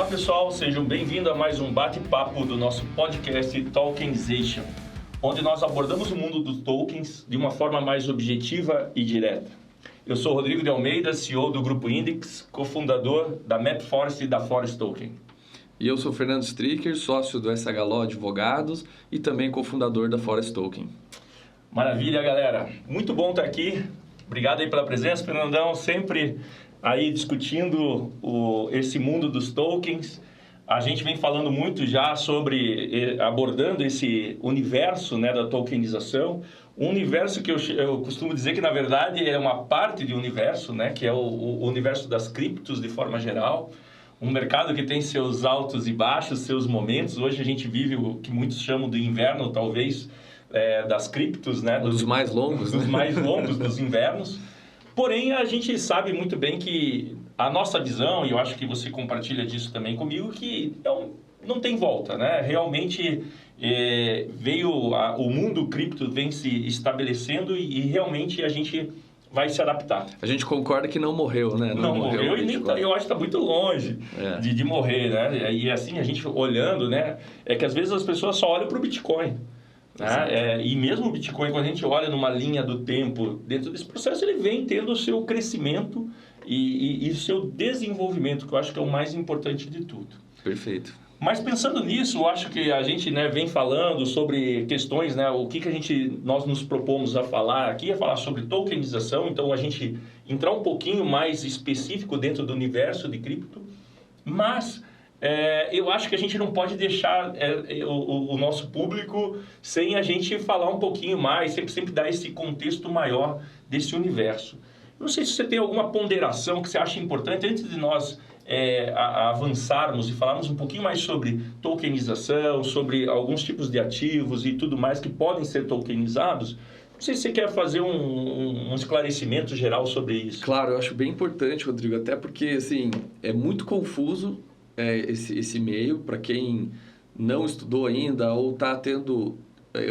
pessoal, sejam bem-vindos a mais um bate-papo do nosso podcast Tokenization, onde nós abordamos o mundo dos tokens de uma forma mais objetiva e direta. Eu sou Rodrigo de Almeida, CEO do Grupo Index, cofundador da MapForest e da Forest Token. E eu sou Fernando Stricker, sócio do SHLO Advogados e também cofundador da Forest Token. Maravilha, galera. Muito bom estar aqui. Obrigado aí pela presença, Fernandão. Sempre aí discutindo esse mundo dos tokens. A gente vem falando muito já sobre, abordando esse universo, né, da tokenização. Um universo que eu costumo dizer que, na verdade, é uma parte de universo, né, que é o universo das criptos de forma geral. Um mercado que tem seus altos e baixos, seus momentos. Hoje a gente vive o que muitos chamam de inverno, talvez, das criptos, né? Dos mais longos, dos mais longos dos invernos. Porém, a gente sabe muito bem que a nossa visão, e eu acho que você compartilha disso também comigo, que não tem volta, né? Realmente o mundo cripto vem se estabelecendo e realmente a gente vai se adaptar. A gente concorda que não morreu, né? Não morreu e nem eu acho que está muito longe de morrer, né? E assim, a gente olhando, né? É que às vezes as pessoas só olham para o Bitcoin. Né? E mesmo o Bitcoin, quando a gente olha numa linha do tempo, dentro desse processo, ele vem tendo o seu crescimento e o seu desenvolvimento, que eu acho que é o mais importante de tudo. Perfeito. Mas pensando nisso, eu acho que a gente, né, vem falando sobre questões, né, o que nós nos propomos a falar aqui, é falar sobre tokenização, então a gente entrar um pouquinho mais específico dentro do universo de cripto, mas eu acho que a gente não pode deixar o nosso público sem a gente falar um pouquinho mais, sempre dar esse contexto maior desse universo. Não sei se você tem alguma ponderação que você acha importante, antes de nós avançarmos e falarmos um pouquinho mais sobre tokenização, sobre alguns tipos de ativos e tudo mais que podem ser tokenizados. Não sei se você quer fazer um esclarecimento geral sobre isso. Claro, eu acho bem importante, Rodrigo, até porque assim, é muito confuso esse meio, para quem não estudou ainda ou está tendo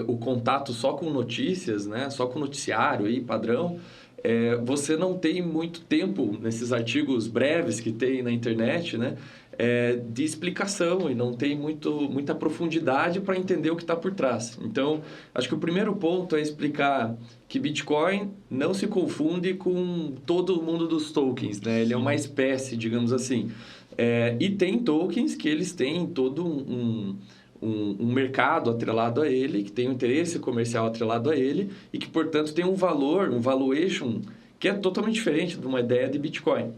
o contato só com notícias, né? Só com noticiário aí, padrão. Você não tem muito tempo nesses artigos breves que tem na internet, né, de explicação e não tem muita profundidade para entender o que está por trás. Então, acho que o primeiro ponto é explicar que Bitcoin não se confunde com todo o mundo dos tokens, né? Ele é uma espécie, digamos assim. E tem tokens que eles têm todo um mercado atrelado a ele, que tem um interesse comercial atrelado a ele e que, portanto, tem um valor, um valuation que é totalmente diferente de uma ideia de Bitcoin.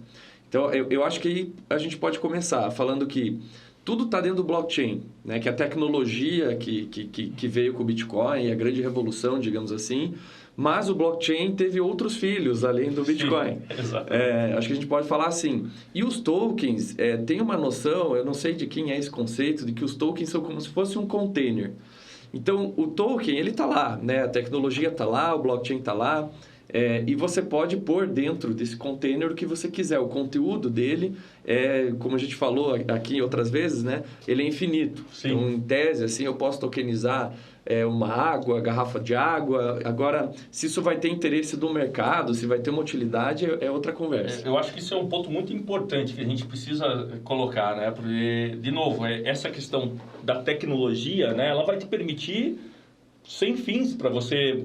Então, eu acho que aí a gente pode começar falando que tudo está dentro do blockchain, né? Que a tecnologia que veio com o Bitcoin, a grande revolução, digamos assim, mas o blockchain teve outros filhos além do Bitcoin. Sim, acho que a gente pode falar assim. E os tokens, tem uma noção, eu não sei de quem é esse conceito, de que os tokens são como se fosse um container. Então, o token, ele está lá, né? A tecnologia está lá, o blockchain está lá, e você pode pôr dentro desse container o que você quiser. O conteúdo dele, como a gente falou aqui outras vezes, né? Ele é infinito. Sim. Então, em tese, assim, eu posso tokenizar uma água, garrafa de água. Agora, se isso vai ter interesse do mercado, se vai ter uma utilidade, é outra conversa. Eu acho que isso é um ponto muito importante que a gente precisa colocar, né? Porque, de novo, essa questão da tecnologia, né? Ela vai te permitir sem fins para você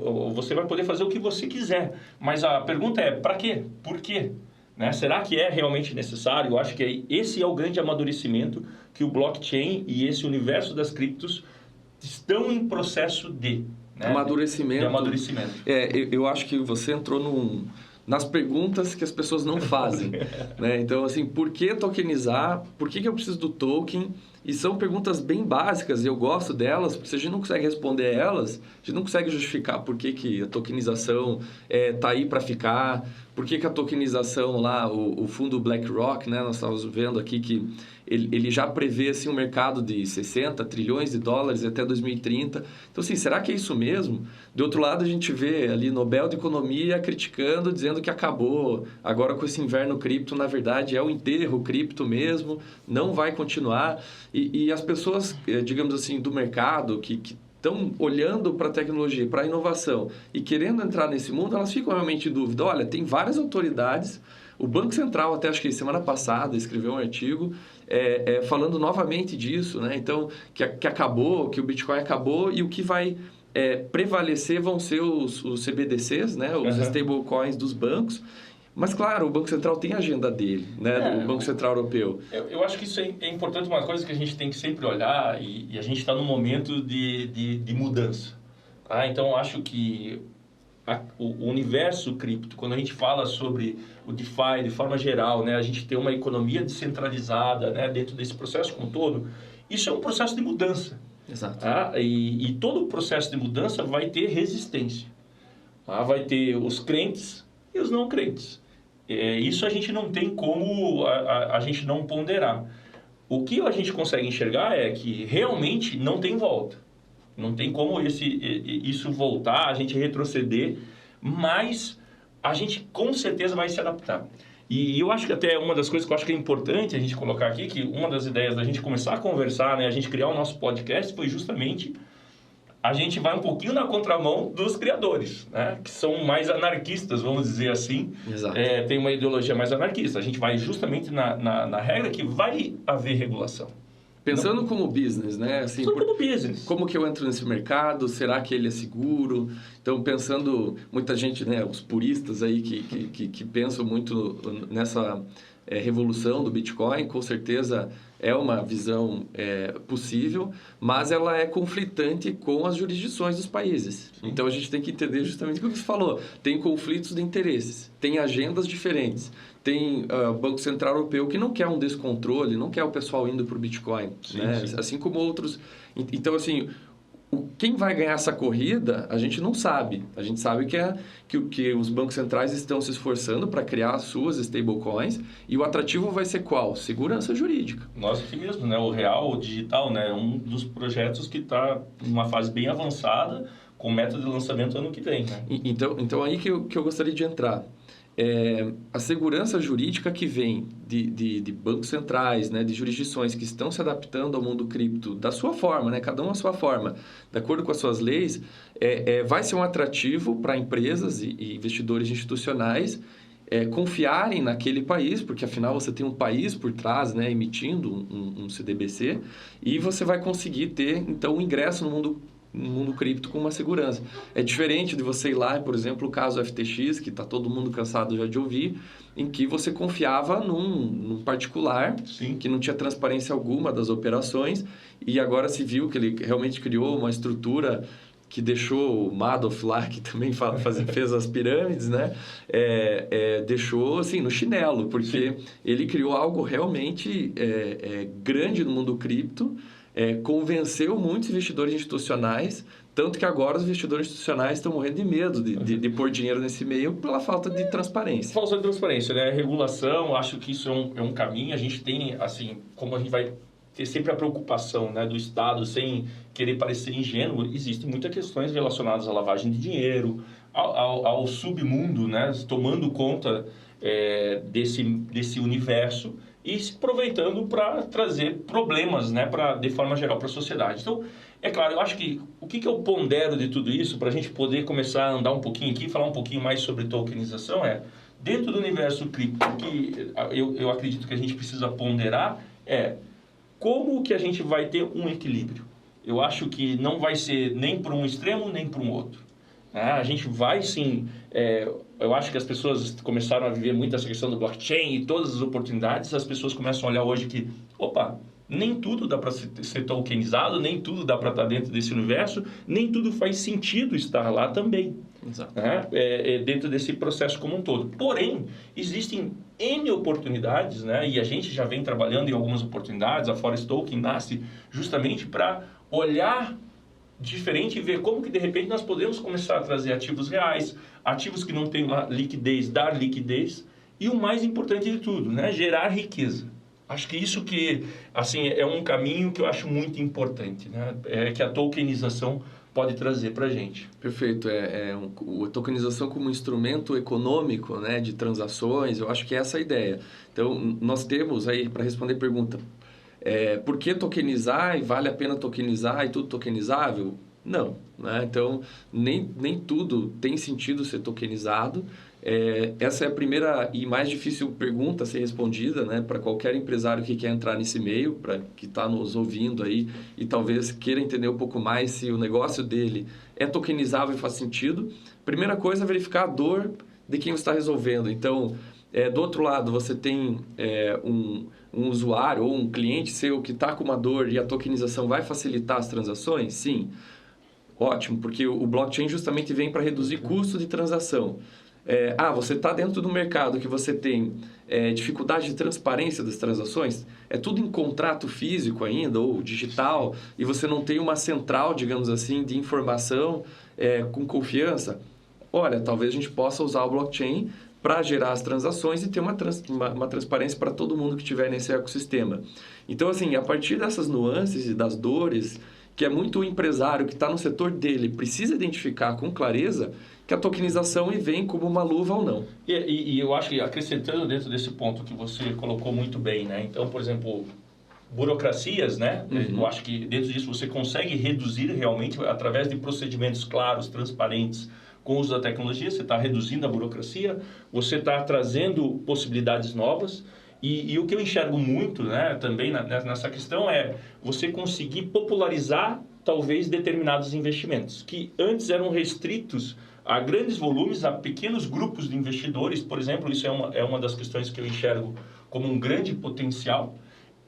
vai poder fazer o que você quiser. Mas a pergunta é, para quê? Por quê? Né? Será que é realmente necessário? Eu acho que esse é o grande amadurecimento que o blockchain e esse universo das criptos estão em processo de amadurecimento. De amadurecimento. Eu acho que você entrou nas perguntas que as pessoas não fazem. Né? Então, assim, por que tokenizar? Por que eu preciso do token? E são perguntas bem básicas e eu gosto delas, porque se a gente não consegue responder elas, a gente não consegue justificar por que a tokenização está aí para ficar, por que a tokenização lá, o fundo BlackRock, né, nós estávamos vendo aqui que ele já prevê assim, um mercado de 60 trilhões de dólares até 2030. Então, assim, será que é isso mesmo? De outro lado, a gente vê ali Nobel de Economia criticando, dizendo que acabou. Agora, com esse inverno cripto, na verdade, é o enterro cripto mesmo, não vai continuar. E as pessoas, digamos assim, do mercado que estão olhando para a tecnologia, para a inovação e querendo entrar nesse mundo, elas ficam realmente em dúvida. Olha, tem várias autoridades. O Banco Central, até acho que semana passada, escreveu um artigo falando novamente disso, né? Então, que acabou, que o Bitcoin acabou e o que vai prevalecer vão ser os CBDCs, né? Os stablecoins dos bancos. Mas, claro, o Banco Central tem a agenda dele, né? O Banco Central Europeu. Eu acho que isso é importante, uma coisa que a gente tem que sempre olhar, e a gente está num momento de mudança. Tá? Então, eu acho que o universo cripto, quando a gente fala sobre o DeFi de forma geral, né? A gente tem uma economia descentralizada, né? Dentro desse processo como um todo, isso é um processo de mudança. Exato. Tá? E todo o processo de mudança vai ter resistência. Tá? Vai ter os crentes e os não crentes. Isso a gente não tem como a gente não ponderar. O que a gente consegue enxergar é que realmente não tem volta. Não tem como isso voltar, a gente retroceder, mas a gente com certeza vai se adaptar. E eu acho que até uma das coisas que eu acho que é importante a gente colocar aqui, que uma das ideias da gente começar a conversar, né, a gente criar o nosso podcast, foi justamente a gente vai um pouquinho na contramão dos criadores, né? Que são mais anarquistas, vamos dizer assim. Exato. Tem uma ideologia mais anarquista. A gente vai justamente na regra que vai haver regulação. Pensando como business, né? Assim, como business. Como que eu entro nesse mercado? Será que ele é seguro? Então, pensando... Muita gente, né? Os puristas aí que pensam muito nessa revolução do Bitcoin, com certeza é uma visão possível, mas ela é conflitante com as jurisdições dos países. Sim. Então, a gente tem que entender justamente o que você falou. Tem conflitos de interesses, tem agendas diferentes. Tem o Banco Central Europeu que não quer um descontrole, não quer o pessoal indo para o Bitcoin, sim, né? Sim. Assim como outros. Então, assim, quem vai ganhar essa corrida, a gente não sabe. A gente sabe que os bancos centrais estão se esforçando para criar as suas stablecoins e o atrativo vai ser qual? Segurança jurídica. Nós aqui mesmo, né? O Real Digital, né? É um dos projetos que está em uma fase bem avançada, com meta de lançamento ano que vem, né? Então aí que eu gostaria de entrar. A segurança jurídica que vem de bancos centrais, né, de jurisdições que estão se adaptando ao mundo cripto da sua forma, né, cada uma a sua forma, de acordo com as suas leis, vai ser um atrativo para empresas e investidores institucionais confiarem naquele país, porque afinal você tem um país por trás, né, emitindo um CDBC, e você vai conseguir ter, então, um ingresso no mundo cripto com uma segurança. É diferente de você ir lá, por exemplo, o caso FTX, que está todo mundo cansado já de ouvir, em que você confiava num particular, sim, que não tinha transparência alguma das operações, e agora se viu que ele realmente criou uma estrutura que deixou o Madoff lá, que também fez as pirâmides, né? Deixou assim, no chinelo, porque sim, ele criou algo realmente grande no mundo cripto, convenceu muitos investidores institucionais, tanto que agora os investidores institucionais estão morrendo de medo de pôr dinheiro nesse meio pela falta de transparência. Falta de transparência, né? Regulação, acho que isso é um caminho. A gente tem, assim, como a gente vai ter sempre a preocupação, né, do Estado, sem querer parecer ingênuo, existem muitas questões relacionadas à lavagem de dinheiro, ao submundo, né, tomando conta desse universo e se aproveitando para trazer problemas, né, de forma geral para a sociedade. Então, é claro, eu acho que o que eu pondero de tudo isso, para a gente poder começar a andar um pouquinho aqui, falar um pouquinho mais sobre tokenização, dentro do universo cripto, que eu acredito que a gente precisa ponderar, como que a gente vai ter um equilíbrio. Eu acho que não vai ser nem para um extremo, nem para um outro. A gente vai sim... eu acho que as pessoas começaram a viver muito essa questão do blockchain e todas as oportunidades, as pessoas começam a olhar hoje que, nem tudo dá para ser tokenizado, nem tudo dá para estar dentro desse universo, nem tudo faz sentido estar lá também. Exato. Dentro desse processo como um todo. Porém, existem N oportunidades, né? E a gente já vem trabalhando em algumas oportunidades, a Forest Token nasce justamente para olhar diferente e ver como que de repente nós podemos começar a trazer ativos reais, ativos que não têm uma liquidez, dar liquidez e o mais importante de tudo, né? Gerar riqueza. Acho que isso que, assim, é um caminho que eu acho muito importante, né? Que a tokenização pode trazer para a gente. Perfeito. A tokenização como instrumento econômico, né, de transações, eu acho que é essa a ideia. Então, nós temos aí, para responder a pergunta, por que tokenizar e vale a pena tokenizar e tudo tokenizável? Não, né? Então, nem tudo tem sentido ser tokenizado. Essa é a primeira e mais difícil pergunta a ser respondida, né, para qualquer empresário que quer entrar nesse meio, para que está nos ouvindo aí e talvez queira entender um pouco mais se o negócio dele é tokenizável e faz sentido. Primeira coisa é verificar a dor de quem você está resolvendo. Então, do outro lado, você tem um usuário ou um cliente seu que está com uma dor e a tokenização vai facilitar as transações? Sim. Ótimo, porque o blockchain justamente vem para reduzir custo de transação. Você está dentro do mercado que você tem dificuldade de transparência das transações, é tudo em contrato físico ainda ou digital e você não tem uma central, digamos assim, de informação com confiança. Olha, talvez a gente possa usar o blockchain para gerar as transações e ter uma transparência para todo mundo que estiver nesse ecossistema. Então, assim, a partir dessas nuances e das dores, que é muito o empresário que está no setor dele precisa identificar com clareza que a tokenização vem como uma luva ou não. E eu acho que acrescentando dentro desse ponto que você colocou muito bem, né? Então, por exemplo, burocracias, né? Eu acho que dentro disso você consegue reduzir realmente através de procedimentos claros, transparentes, com o uso da tecnologia, você está reduzindo a burocracia, você está trazendo possibilidades novas. E o que eu enxergo muito, né, também nessa questão é você conseguir popularizar talvez determinados investimentos que antes eram restritos a grandes volumes, a pequenos grupos de investidores. Por exemplo, isso é uma das questões que eu enxergo como um grande potencial,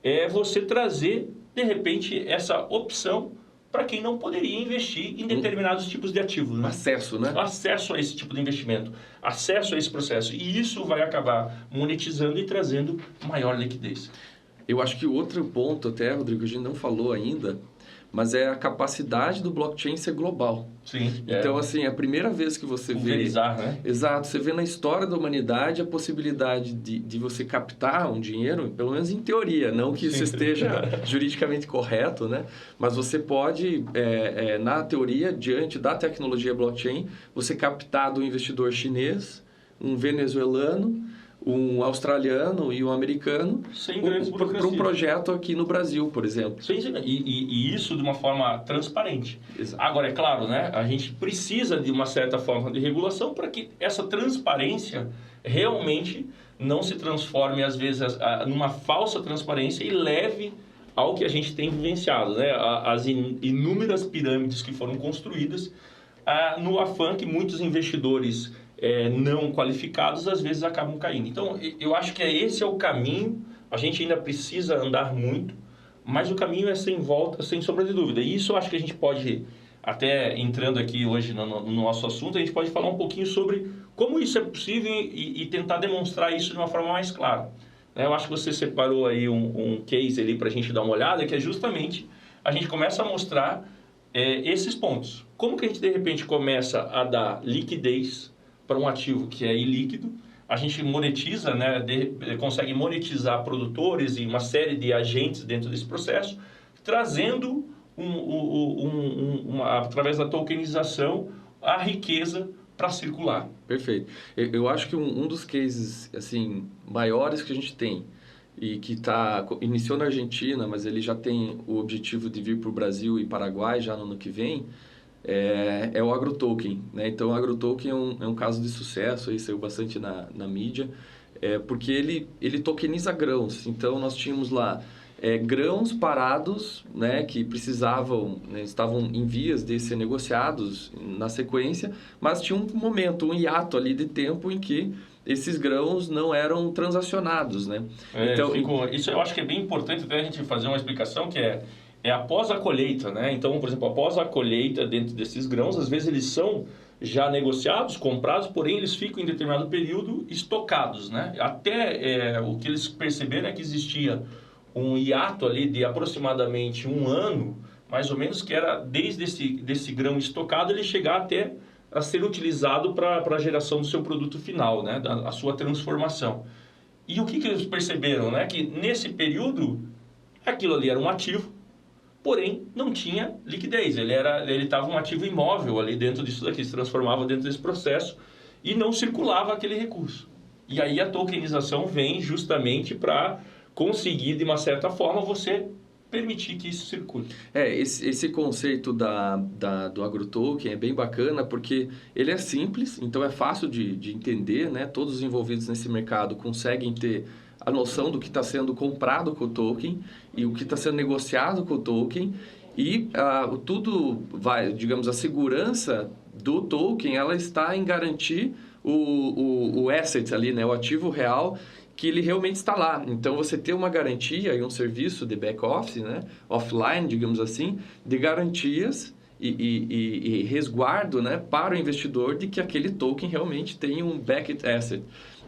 é você trazer, de repente, essa opção para quem não poderia investir em determinados tipos de ativos. Né? Acesso, né? Acesso a esse tipo de investimento, acesso a esse processo. E isso vai acabar monetizando e trazendo maior liquidez. Eu acho que o outro ponto até, Rodrigo, a gente não falou ainda, mas é a capacidade do blockchain ser global. Sim. Então, assim, é a primeira vez que você pulverizar, né? Exato. Você vê na história da humanidade a possibilidade de você captar um dinheiro, pelo menos em teoria, não que isso esteja juridicamente correto, né? Mas você pode, na teoria, diante da tecnologia blockchain, você captar do investidor chinês, um venezuelano, um australiano e um americano para um projeto aqui no Brasil, por exemplo. Sim, e isso de uma forma transparente. Exato. Agora, é claro, né, a gente precisa de uma certa forma de regulação para que essa transparência realmente não se transforme, às vezes, numa falsa transparência e leve ao que a gente tem vivenciado, né? As inúmeras pirâmides que foram construídas no afã que muitos investidores não qualificados às vezes acabam caindo. Então, eu acho que esse é o caminho. A gente ainda precisa andar muito, mas o caminho é sem volta, sem sombra de dúvida. E isso eu acho que a gente pode, até entrando aqui hoje no nosso assunto, a gente pode falar um pouquinho sobre como isso é possível e tentar demonstrar isso de uma forma mais clara. Eu acho que você separou aí um case ali para a gente dar uma olhada, que é justamente a gente começa a mostrar esses pontos. Como que a gente, de repente, começa a dar liquidez para um ativo que é ilíquido, a gente monetiza, né, consegue monetizar produtores e uma série de agentes dentro desse processo, trazendo, através da tokenização, a riqueza para circular. Perfeito. Eu acho que um dos cases assim, maiores que a gente tem, e que iniciou na Argentina, mas ele já tem o objetivo de vir para o Brasil e Paraguai já no ano que vem, é o AgroToken, né? Então, o AgroToken é um caso de sucesso, aí saiu bastante na mídia, porque ele tokeniza grãos. Então, nós tínhamos lá grãos parados, né, que precisavam, né, estavam em vias de ser negociados na sequência, mas tinha um momento, um hiato ali de tempo em que esses grãos não eram transacionados, né? Então, isso eu acho que é bem importante até a gente fazer uma explicação que é após a colheita, né? Então, por exemplo, após a colheita dentro desses grãos, às vezes eles são já negociados, comprados, porém eles ficam em determinado período estocados, né? Até o que eles perceberam é que existia um hiato ali de aproximadamente 1 ano, mais ou menos, que era desde desse grão estocado ele chegar até a ser utilizado para a geração do seu produto final, né? A sua transformação. E o que eles perceberam, né? Que nesse período aquilo ali era um ativo, porém não tinha liquidez, ele estava um ativo imóvel ali dentro disso daqui, se transformava dentro desse processo e não circulava aquele recurso. E aí a tokenização vem justamente para conseguir, de uma certa forma, você permitir que isso circule. Esse conceito do AgroToken é bem bacana porque ele é simples, então é fácil de entender, né? Todos os envolvidos nesse mercado conseguem ter a noção do que está sendo comprado com o token e o que está sendo negociado com o token e tudo vai, digamos, a segurança do token, ela está em garantir o asset ali, né? O ativo real que ele realmente está lá. Então, você ter uma garantia e um serviço de back-office, né? Offline, digamos assim, de garantias e resguardo, né? Para o investidor de que aquele token realmente tem um backed asset.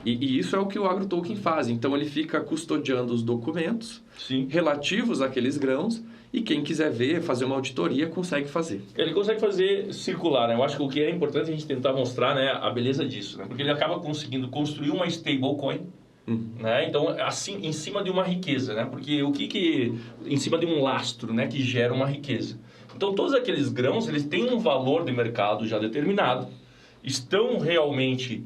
E isso é o que o AgroToken faz. Então, ele fica custodiando os documentos relativos àqueles grãos e quem quiser ver, fazer uma auditoria, consegue fazer. Ele consegue fazer circular, né? Eu acho que o que é importante a gente tentar mostrar, né, a beleza disso, né? Porque ele acaba conseguindo construir uma stablecoin, né? Então, assim, em cima de uma riqueza, né? Porque em cima de um lastro, né, que gera uma riqueza. Então, todos aqueles grãos, eles têm um valor de mercado já determinado, estão realmente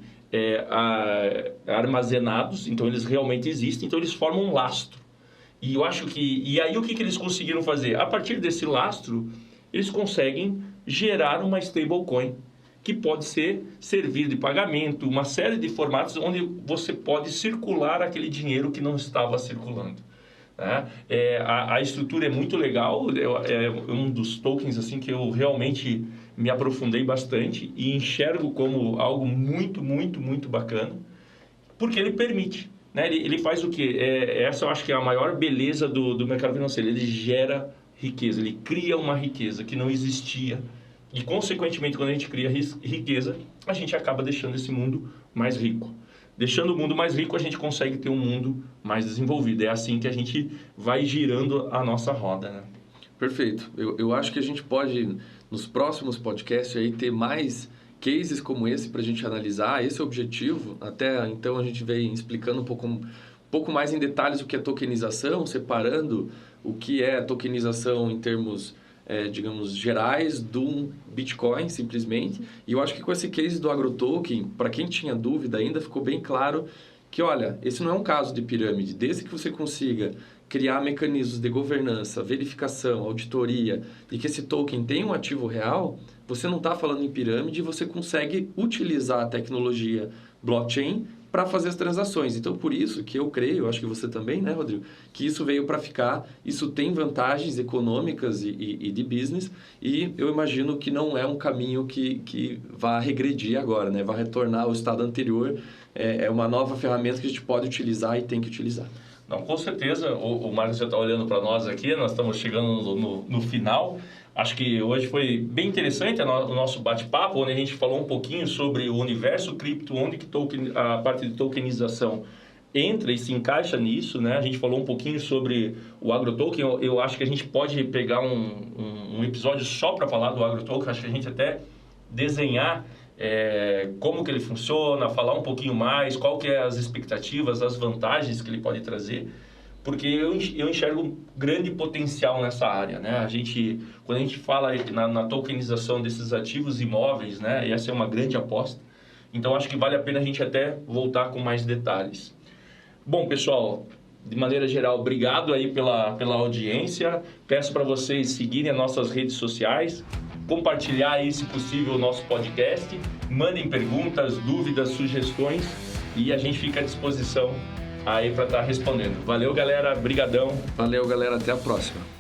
armazenados, então eles realmente existem, então eles formam um lastro. E eu acho e aí o que eles conseguiram fazer? A partir desse lastro, eles conseguem gerar uma stablecoin que pode servir de pagamento, uma série de formatos onde você pode circular aquele dinheiro que não estava circulando. Né? A estrutura é muito legal, é um dos tokens assim, que eu realmente me aprofundei bastante e enxergo como algo muito, muito, muito bacana, porque ele permite. Né? Ele faz o quê? Essa eu acho que é a maior beleza do mercado financeiro. Ele gera riqueza, ele cria uma riqueza que não existia. E, consequentemente, quando a gente cria riqueza, a gente acaba deixando esse mundo mais rico. Deixando o mundo mais rico, a gente consegue ter um mundo mais desenvolvido. É assim que a gente vai girando a nossa roda. Né? Perfeito. Eu acho que a gente pode, nos próximos podcasts, aí, ter mais cases como esse para a gente analisar. Esse é o objetivo. Até então a gente vem explicando um pouco mais em detalhes o que é tokenização, separando o que é tokenização em termos, digamos, gerais do Bitcoin, simplesmente. E eu acho que com esse case do AgroToken, para quem tinha dúvida ainda, ficou bem claro que, olha, esse não é um caso de pirâmide. Desde que você consiga criar mecanismos de governança, verificação, auditoria, e que esse token tem um ativo real, você não está falando em pirâmide e você consegue utilizar a tecnologia blockchain para fazer as transações. Então, por isso que eu creio, acho que você também, né, Rodrigo, que isso veio para ficar, isso tem vantagens econômicas e de business, e eu imagino que não é um caminho que vá regredir agora, né, vai retornar ao estado anterior. É uma nova ferramenta que a gente pode utilizar e tem que utilizar. Não, com certeza. O Marcos já está olhando para nós aqui, nós estamos chegando no final. Acho que hoje foi bem interessante o nosso bate-papo, onde a gente falou um pouquinho sobre o universo cripto, onde que a parte de tokenização entra e se encaixa nisso, né? A gente falou um pouquinho sobre o AgroToken. Eu acho que a gente pode pegar um episódio só para falar do AgroToken. Acho que a gente até desenhar como que ele funciona, falar um pouquinho mais, qual que é as expectativas, as vantagens que ele pode trazer. Porque eu enxergo um grande potencial nessa área, né? Quando a gente fala na tokenização desses ativos imóveis, né? Essa é uma grande aposta. Então, acho que vale a pena a gente até voltar com mais detalhes. Bom, pessoal, de maneira geral, obrigado aí pela audiência. Peço para vocês seguirem as nossas redes sociais, compartilhar aí, se possível, o nosso podcast. Mandem perguntas, dúvidas, sugestões e a gente fica à disposição aí para estar respondendo. Valeu, galera. Brigadão. Valeu, galera. Até a próxima.